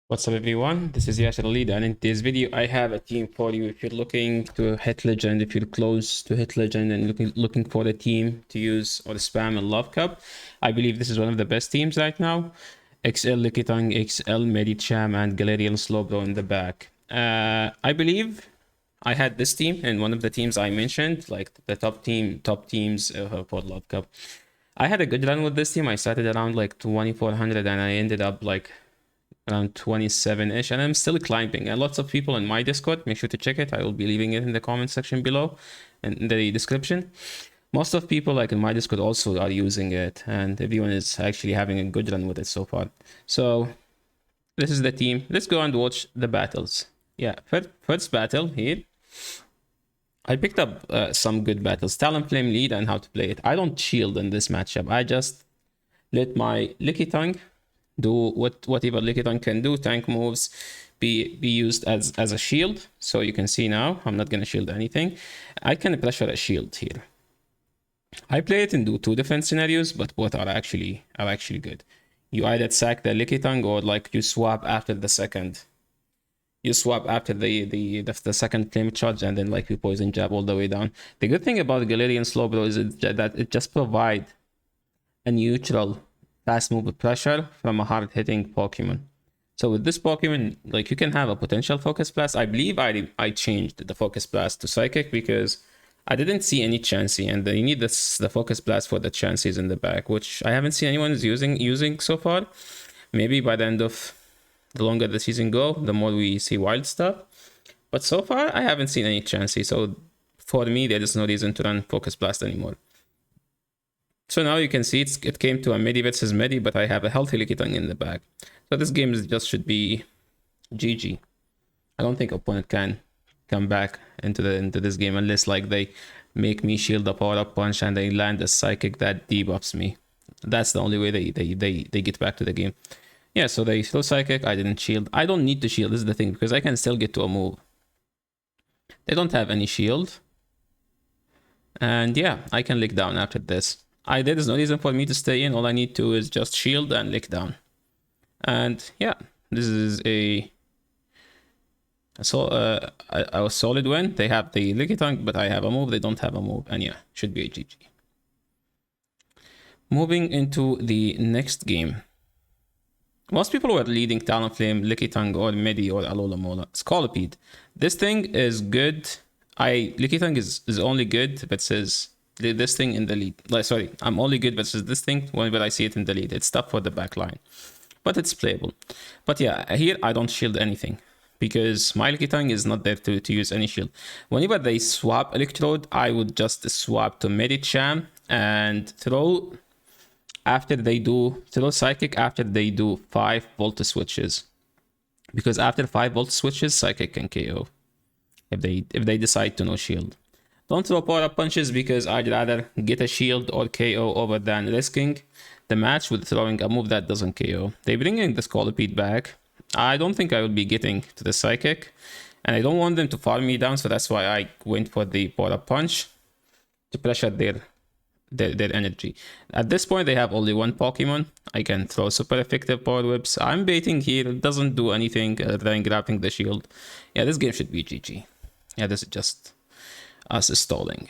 What's up everyone, this is Yasser Lead, and in this video I have a team for you. If you're looking to hit legend, if you're close to hit legend and looking for a team to use or spam in Love Cup, I believe this is one of the best teams right now. XL Likitang, XL Medicham, and Galarian Slowbro in the back. I believe I had this team in one of the teams I mentioned, like the top teams for Love Cup. I had a good run with this team. I started around like 2400 and I ended up like around 27-ish, and I'm still climbing. And lots of people in my Discord, make sure to check it. I will be leaving it in the comment section below and in the description. Most of people like in my Discord also are using it, and everyone is actually having a good run with it so far. So this is the team. Let's go and watch the battles. Yeah, first battle here. I picked up some good battles. Talonflame lead and how to play it. I don't shield in this matchup. I just let my Lickitung do whatever Lickitung can do. Tank moves be used as a shield. So you can see now I'm not gonna shield anything. I can pressure a shield here. I play it in two different scenarios, but both are actually good. You either sack the Lickitung or like you swap after the second. You swap after the second flame charge and then like you poison jab all the way down. The good thing about Galarian Slowbro is that it just provide a neutral fast move pressure from a hard-hitting Pokemon. So with this Pokemon, like you can have a potential Focus Blast. I believe I changed the Focus Blast to Psychic because I didn't see any Chansey, and you need the Focus Blast for the Chanseys in the back, which I haven't seen anyone using so far. Maybe by the end of the longer the season go, the more we see wild stuff. But so far, I haven't seen any Chansey. So for me, there is no reason to run Focus Blast anymore. So now you can see it came to a Medi versus Medi, but I have a healthy Lickitung in the back. So this game just should be GG. I don't think opponent can come back into this game unless like they make me shield a power-up punch and they land a Psychic that debuffs me. That's the only way they get back to the game. Yeah, so they throw Psychic, I didn't shield. I don't need to shield, this is the thing, because I can still get to a move. They don't have any shield. And yeah, I can lick down after this. There is no reason for me to stay in. All I need to is just shield and lick down. And yeah, this is a solid win. They have the Lickitung, but I have a move. They don't have a move. And yeah, should be a GG. Moving into the next game. Most people were leading Talonflame, Lickitung, or Medi, or Alola-Mola. Scolipede. This thing is good. Lickitung is only good if it says this thing in the lead. Like, sorry, I'm only good versus this thing whenever I see it in the lead. It's tough for the back line, but it's playable. But yeah, here I don't shield anything because my Lickitung is not there to use any shield. Whenever they swap Electrode, I would just swap to Medicham and throw Psychic after they do 5 Volt switches. Because after 5 Volt switches, Psychic can KO if they decide to no shield. Don't throw power-up punches because I'd rather get a shield or KO over than risking the match with throwing a move that doesn't KO. They bring in the Scolipede back. I don't think I will be getting to the Psychic, and I don't want them to farm me down, so that's why I went for the power-up punch to pressure their energy. At this point, they have only one Pokemon. I can throw super effective Power Whips. I'm baiting here. It doesn't do anything other than grabbing the shield. Yeah, this game should be GG. Yeah, this is just us stalling.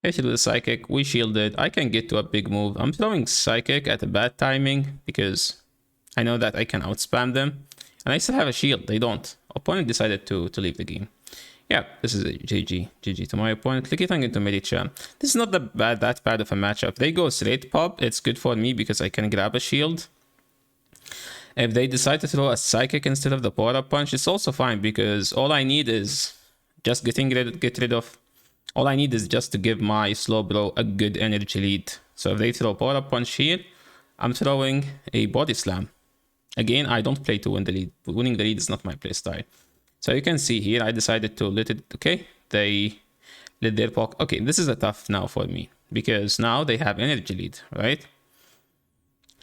Hit with the Psychic, we shielded. I can get to a big move. I'm throwing Psychic at a bad timing because I know that I can outspam them. And I still have a shield, they don't. Opponent decided to leave the game. Yeah, this is a GG. GG to my opponent. Lickitung into Medicham. This is not that bad of a matchup. They go straight pop, it's good for me because I can grab a shield. If they decide to throw a Psychic instead of the power-up punch, it's also fine because all I need is just get rid of. All I need is just to give my Slowbro a good energy lead. So if they throw power-up punch here, I'm throwing a body slam. Again, I don't play to win the lead. Winning the lead is not my play style. So you can see here, I decided to let it. Okay, they let their poke. Okay, this is a tough now for me because now they have energy lead, right?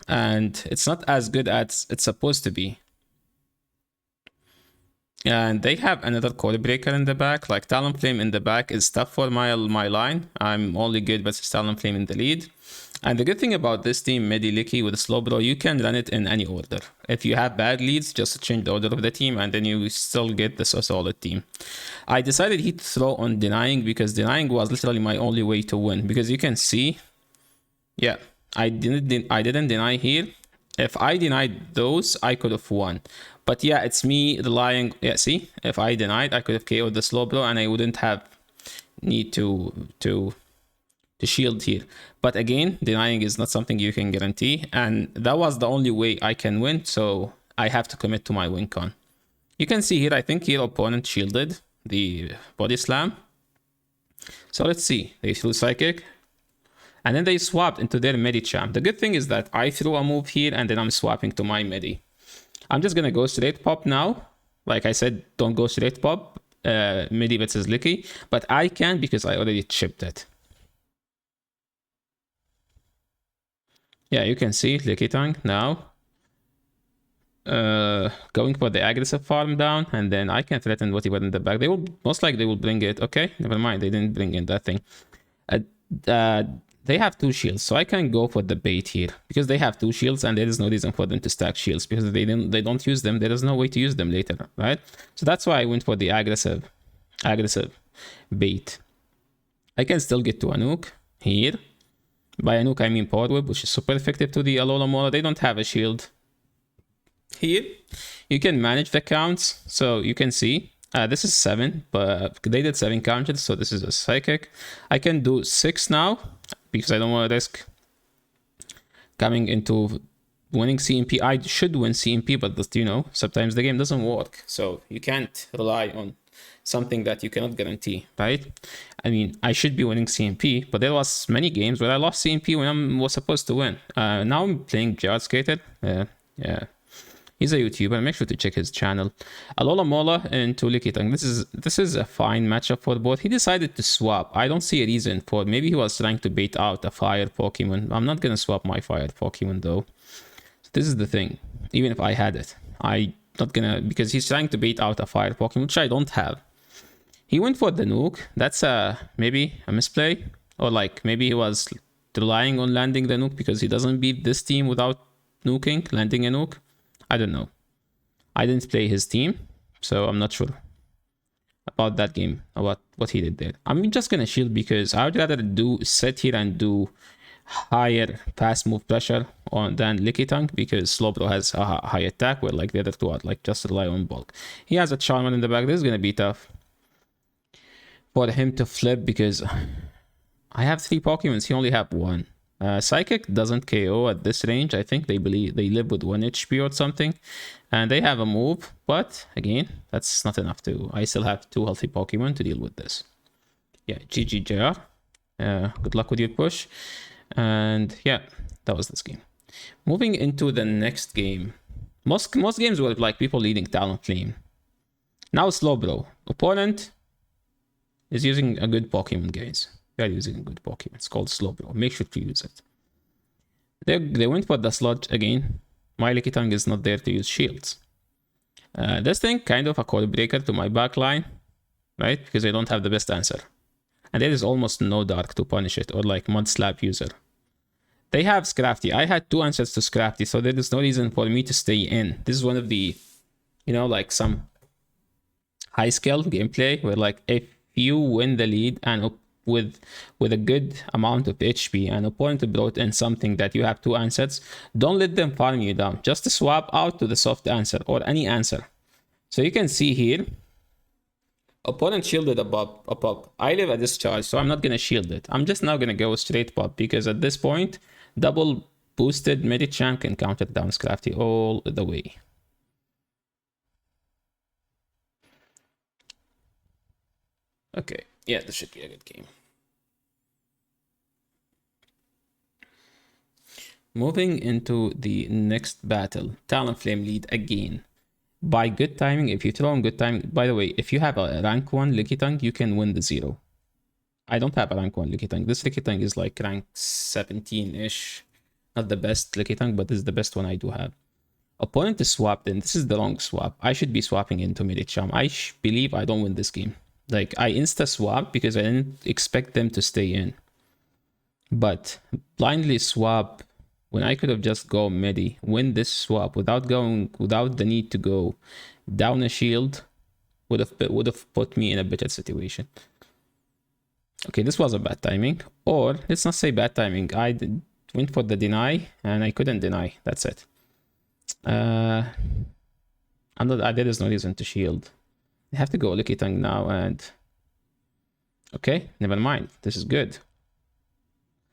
And it's not as good as it's supposed to be. And they have another Code Breaker in the back. Like Talonflame in the back is tough for my line. I'm only good versus Talonflame in the lead. And the good thing about this team, Medi Licky with Slowbro, you can run it in any order. If you have bad leads, just change the order of the team and then you still get this a solid team. I decided here to throw on denying because denying was literally my only way to win. Because you can see, yeah, I didn't deny here. If I denied those, I could have won. But yeah, it's me relying. Yeah, see, if I denied, I could have KO'd the Slowbro and I wouldn't have need to shield here. But again, denying is not something you can guarantee, and that was the only way I can win, so I have to commit to my win con. You can see here, I think your opponent shielded the body slam. So let's see, they threw psychic and then they swapped into their midi champ. The good thing is that I threw a move here and then I'm swapping to my midi. I'm just gonna go straight pop now. Like I said, don't go straight pop midi versus Licky, but I can because I already chipped it. Yeah, you can see Licky Tongue now going for the aggressive farm down, and then I can threaten what he was in the back. They will most likely they will bring it. Okay, never mind, they didn't bring in that thing. They have 2 shields, so I can go for the bait here because they have 2 shields and there is no reason for them to stack shields because they don't use them. There is no way to use them later, right? So that's why I went for the aggressive bait. I can still get to a nuke here. By a nuke I mean power whip, which is super effective to the Alola Mola. They don't have a shield. Here you can manage the counts, so you can see this is 7, but they did 7 counters, so this is a psychic. I can do 6 now because I don't want to risk coming into winning CMP. I should win CMP, but just, you know, sometimes the game doesn't work, so you can't rely on something that you cannot guarantee, right? I mean, I should be winning CMP, but there was many games where I lost CMP when I was supposed to win. Now I'm playing Jar Skater. Yeah. He's a YouTuber. Make sure to check his channel. Alola Mola and Licky Tongue. This is a fine matchup for both. He decided to swap. I don't see a reason for it. Maybe he was trying to bait out a fire Pokemon. I'm not gonna swap my fire Pokemon though. So this is the thing. Even if I had it, I'm not gonna, because he's trying to bait out a fire Pokemon, which I don't have. He went for the nuke. That's maybe a misplay, or like maybe he was relying on landing the nuke because he doesn't beat this team without landing a nuke. I don't know. I didn't play his team, so I'm not sure about that game, about what he did there. I'm just gonna shield because I would rather sit here and do higher fast move pressure than Licky Tongue, because Slowbro has a high attack, where like the other two are like just rely on bulk. He has a Charmer in the back. This is gonna be tough for him to flip because I have 3 Pokemons. He only have 1. Psychic doesn't KO at this range. I think they live with 1 HP or something, and they have a move, but again, that's not enough I still have 2 healthy Pokemon to deal with this. Yeah, GG JR. Good luck with your push. And yeah, that was this game. Moving into the next game. Most games were like people leading Talonflame. Now Slowbro. Opponent is using a good Pokemon, guys. They are using a good Pokemon. It's called Slowbro. Make sure to use it. They went for the sludge again. My Licky Tongue is not there to use shields. This thing kind of a code breaker to my backline, right? Because I don't have the best answer. And there is almost no dark to punish it, or like mud slap user. They have Scrafty. I had 2 answers to Scrafty, so there is no reason for me to stay in. This is one of the, you know, like some high skill gameplay where like if you win the lead and with a good amount of HP and opponent brought in something that you have 2 answers, don't let them farm you down. Just swap out to the soft answer or any answer. So you can see here, opponent shielded a pop. I live a discharge, so I'm not gonna shield it. I'm just now gonna go straight pop because at this point, double boosted Medicham can counter down Scrafty all the way. Okay, yeah, this should be a good game. Moving into the next battle, Talonflame lead again. By good timing, if you throw on good timing, by the way, if you have a rank 1 Licky Tongue, you can win the 0. I don't have a rank 1 Licky Tongue. This Licky Tongue is like rank 17-ish. Not the best Licky Tongue, but this is the best one I do have. Opponent is swapped in. This is the wrong swap. I should be swapping into Medicham. I believe I don't win this game. Like, I insta-swap because I didn't expect them to stay in. But blindly swap when I could have just go midi, win this swap without the need to go down a shield would have put me in a better situation. Okay, this was a bad timing, or let's not say bad timing. I went for the deny and I couldn't deny. That's it. There is no reason to shield. I have to go Licky Tongue now and okay, never mind. This is good.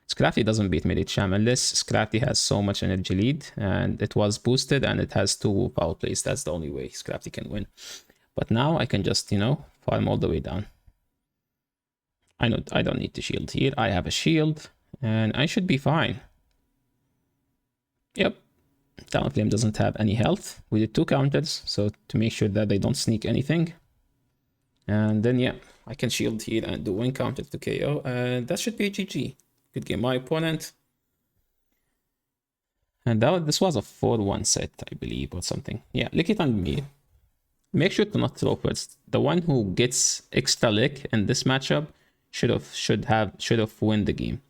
Scrafty doesn't beat Medicham unless Scrafty has so much energy lead and it was boosted and it has 2 power plays. That's the only way Scrafty can win. But now I can just, farm all the way down. I know I don't need to shield here. I have a shield and I should be fine. Yep. Talonflame doesn't have any health. We did 2 counters, so to make sure that they don't sneak anything. And then, yeah, I can shield here and do 1 counter to KO. And that should be a GG. Good game, my opponent. And this was a 4-1 set, I believe, or something. Yeah, lick it on me. Make sure to not throw first. The one who gets extra lick in this matchup should have won the game.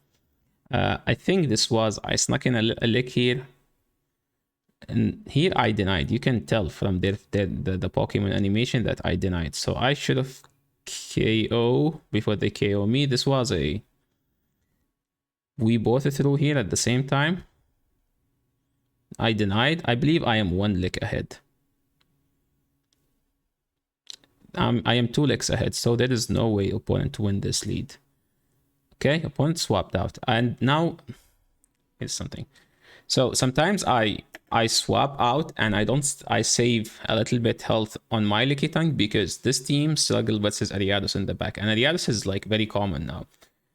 I think this was, I snuck in a lick here. And here I denied. You can tell from the Pokemon animation that I denied. So I should have KO before they KO me. This was a... We both threw here at the same time. I denied. I believe I am 1 lick ahead. I am 2 licks ahead, so there is no way opponent to win this lead. Okay, opponent swapped out. And now, here's something. So sometimes I swap out and I save a little bit health on my Licky Tongue because this team struggle versus Ariados in the back. And Ariados is like very common now.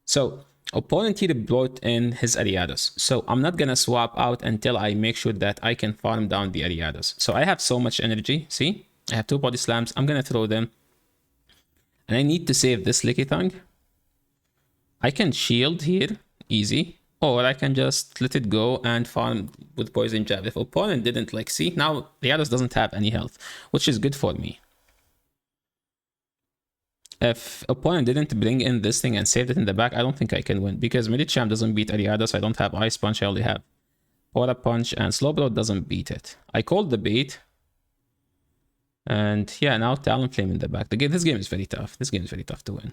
So opponent here brought in his Ariados. So I'm not gonna swap out until I make sure that I can farm down the Ariados. So I have so much energy, see? I have 2 body slams. I'm gonna throw them. And I need to save this Licky Tongue. I can shield here, easy. Or I can just let it go and farm with Poison Jab. If opponent didn't see, now Ariados doesn't have any health, which is good for me. If opponent didn't bring in this thing and saved it in the back, I don't think I can win. Because Medicham doesn't beat Ariados. I don't have Ice Punch. I only have Aura Punch. And Slowbro doesn't beat it. I called the bait. And yeah, now Talonflame in the back. This game is very tough. This game is very tough to win.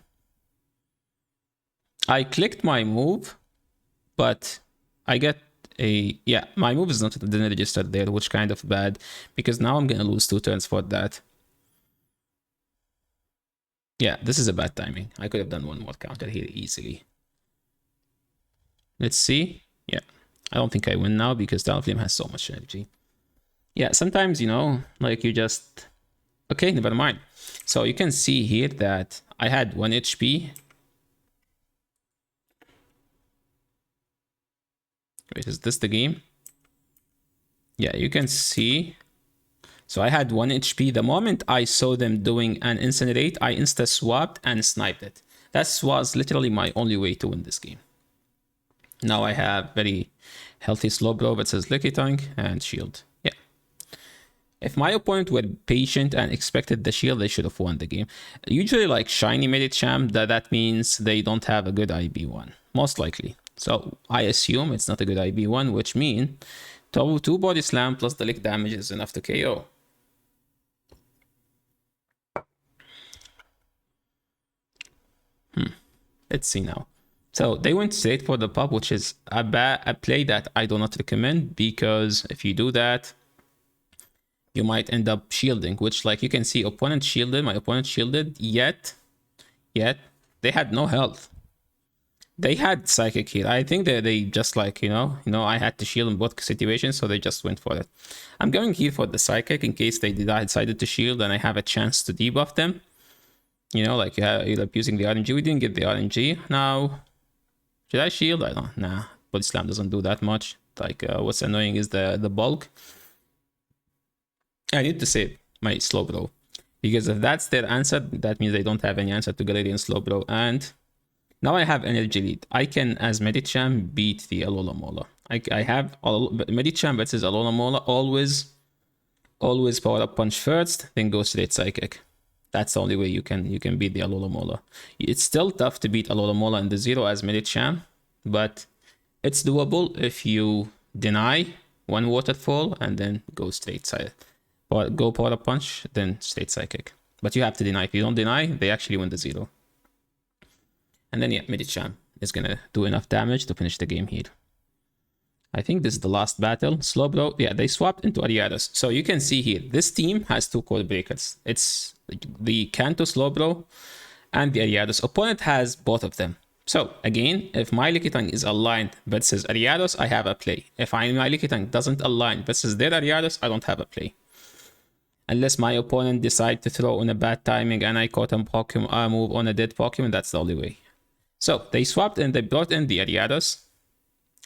I clicked my move, but I get a... Yeah, my move is not didn't register there, which kind of bad. Because now I'm going to lose 2 turns for that. Yeah, this is a bad timing. I could have done 1 more counter here easily. Let's see. Yeah, I don't think I win now because Talonflame has so much energy. Yeah, sometimes, you just... Okay, never mind. So you can see here that I had 1 HP. Wait, is this the game? Yeah, you can see. So I had 1 HP. The moment I saw them doing an Incinerate, I insta-swapped and sniped it. That was literally my only way to win this game. Now I have very healthy Slowbro versus Licky Tongue and shield. Yeah. If my opponent were patient and expected the shield, they should have won the game. Usually shiny Medicham, that means they don't have a good IB1. Most likely. So I assume it's not a good IB1, which means 2 body slam plus the lick damage is enough to KO. Let's see now. So they went straight for the pop, which is a play that I do not recommend, because if you do that, you might end up shielding, which you can see opponent shielded, my opponent shielded, yet they had no health. They had Psychic here. I think they just I had to shield in both situations, so they just went for it. I'm going here for the Psychic in case they decided to shield and I have a chance to debuff them. You're using the RNG. We didn't get the RNG. Now, should I shield? I don't. Nah, Body Slam doesn't do that much. What's annoying is the bulk. I need to save my Slowbro, because if that's their answer, that means they don't have any answer to Galarian Slowbro. And now I have energy lead. I can, as Medicham, beat the Alola. I have Medicham versus Alola. Always power up punch first, then go straight Psychic. That's the only way you can beat the Alola. It's still tough to beat Alola in the 0 as Medicham, but it's doable if you deny one waterfall and then go straight side. Or go power up punch, then straight psychic. But you have to deny. If you don't deny, they actually win the 0. And then yeah, Medicham is gonna do enough damage to finish the game here. I think this is the last battle. Slowbro, yeah, they swapped into Ariados. So you can see here, this team has 2 core breakers. It's the Kanto Slowbro and the Ariados. Opponent has both of them. So again, if my Lickitung is aligned versus Ariados, I have a play. If my Lickitung doesn't align versus their Ariados, I don't have a play. Unless my opponent decide to throw on a bad timing and I caught a Pokemon move on a dead Pokemon, that's the only way. So they swapped and they brought in the Ariados.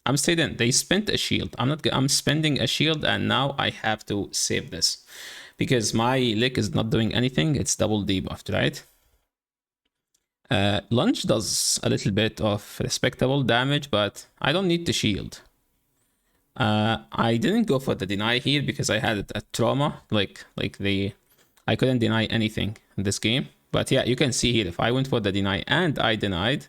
I'm saying they spent a shield. I'm spending a shield and now I have to save this. Because my Lick is not doing anything. It's double debuffed, right? Lunge does a little bit of respectable damage, but I don't need the shield. I didn't go for the deny here because I had a trauma. I couldn't deny anything in this game. But yeah, you can see here, if I went for the deny and I denied,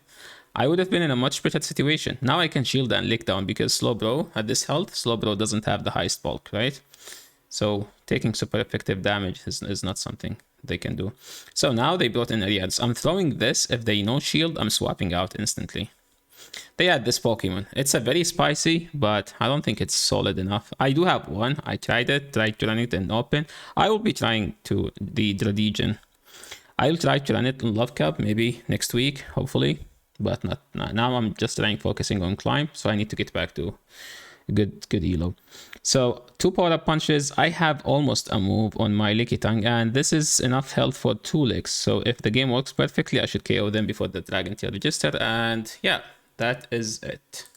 I would have been in a much better situation. Now I can shield and lick down because Slowbro, at this health, Slowbro doesn't have the highest bulk, right? So taking super effective damage is not something they can do. So now they brought in Ariados. I'm throwing this. If they no shield, I'm swapping out instantly. They had this Pokemon. It's a very spicy, but I don't think it's solid enough. I do have one. I tried to run it in open. I will be trying to the Dradigen. I'll try to run it in Love Cup maybe next week, hopefully. But not now. I'm just focusing on climb, so I need to get back to good elo. So 2 power up punches. I have almost a move on my Lickitung, and this is enough health for 2 licks. So if the game works perfectly, I should KO them before the Dragon Tail register. And yeah, that is it.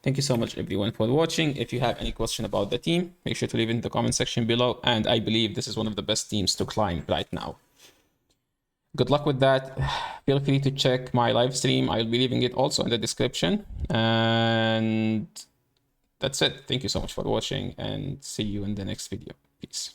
Thank you so much everyone for watching. If you have any question about the team, make sure to leave it in the comment section below. And I believe this is one of the best teams to climb right now. Good luck with that. Feel free to check my live stream. I'll be leaving it also in the description. And that's it. Thank you so much for watching and see you in the next video. Peace.